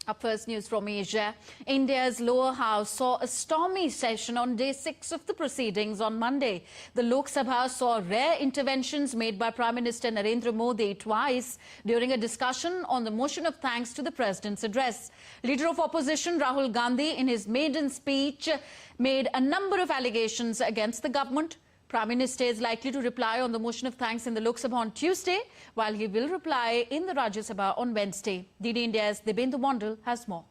Up first, news from Asia. India's lower house saw a stormy session on day 6 of the proceedings on Monday. The Lok Sabha saw rare interventions made by Prime Minister Narendra Modi twice during a discussion on the motion of thanks to the President's address. Leader of opposition Rahul Gandhi, in his maiden speech, made a number of allegations against the government. Prime Minister is likely to reply on the motion of thanks in the Lok Sabha on Tuesday, while he will reply in the Rajya Sabha on Wednesday. DD India's Dibyendu Mondal has more.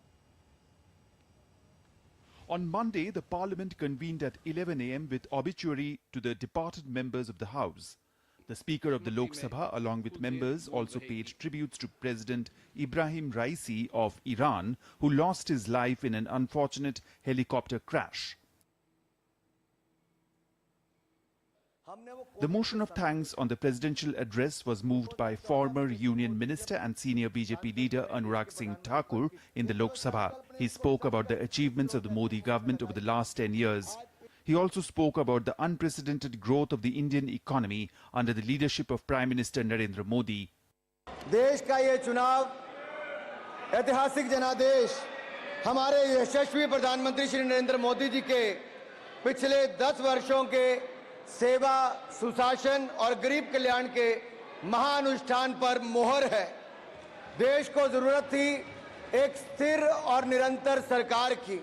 On Monday, the Parliament convened at 11 a.m. with obituary to the departed members of the House. The Speaker of the Lok Sabha, along with members, also paid tributes to President Ibrahim Raisi of Iran, who lost his life in an unfortunate helicopter crash. The motion of thanks on the presidential address was moved by former Union Minister and senior BJP leader Anurag Singh Thakur in the Lok Sabha. He spoke about the achievements of the Modi government over the last 10 years. He also spoke about the unprecedented growth of the Indian economy under the leadership of Prime Minister Narendra Modi. देश का ये चुनाव ऐतिहासिक जनादेश हमारे यशस्वी प्रधानमंत्री श्री नरेंद्र मोदी जी के पिछले 10 वर्षों के सेवा, सुशासन और गरीब कल्याण के महानुष्ठान पर मोहर है। देश को जरूरत थी एक स्थिर और निरंतर सरकार की,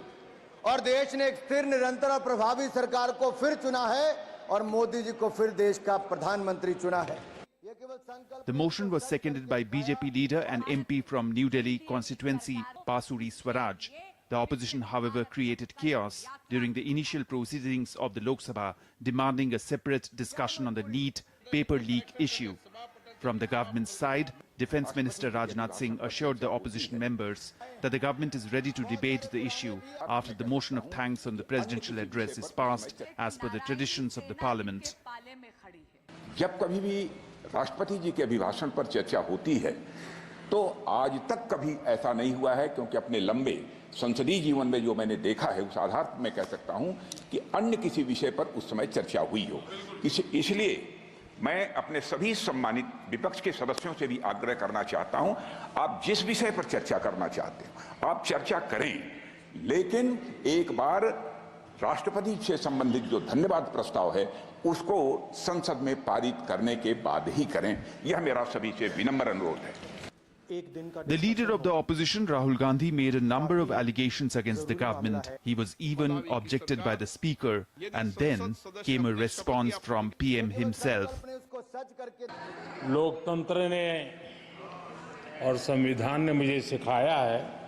और देश ने एक स्थिर, निरंतर और प्रभावी सरकार को फिर चुना है और मोदी जी को फिर देश का प्रधानमंत्री चुना है। The motion was seconded by BJP leader and MP from New Delhi constituency Pasuri Swaraj. The opposition, however, created chaos during the initial proceedings of the Lok Sabha, demanding a separate discussion on the NEET paper leak issue. From the government's side, Defence Minister Rajnath Singh assured the opposition members that the government is ready to debate the issue after the motion of thanks on the presidential address is passed as per the traditions of the parliament. जब कभी भी राष्ट्रपति जी के अभिभाषण पर चर्चा होती है तो आज तक कभी ऐसा नहीं हुआ है, क्योंकि अपने लंबे संसदीय जीवन में जो मैंने देखा है उस आधार पर मैं कह सकता हूं कि अन्य किसी विषय पर उस समय चर्चा हुई हो। इसलिए मैं अपने सभी सम्मानित विपक्ष के सदस्यों से भी आग्रह करना चाहता हूं, आप जिस विषय पर चर्चा करना चाहते हैं आप चर्चा करें, लेकिन एक बार राष्ट्रपति से संबंधित जो धन्यवाद प्रस्ताव है उसको संसद में पारित करने के बाद ही करें। यह मेरा सभी से विनम्र अनुरोध है। The leader of the opposition, Rahul Gandhi, made a number of allegations against the government. He was even objected by the speaker, and then came a response from PM himself. लोकतंत्र ने और संविधान ने मुझे सिखाया है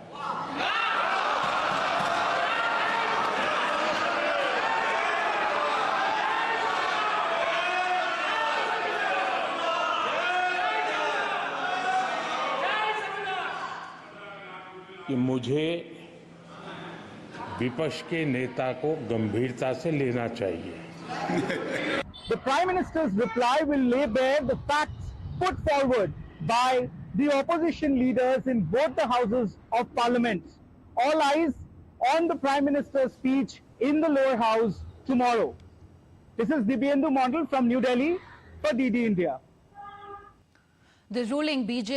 कि मुझे विपक्ष के नेता को गंभीरता से लेना चाहिए। The Prime Minister's reply will lay bare the facts put forward by the opposition leaders in both the houses of Parliament. All eyes on the Prime Minister's speech in the lower house tomorrow. This is Dibyendu Mondal from New Delhi for DD India. The ruling BJP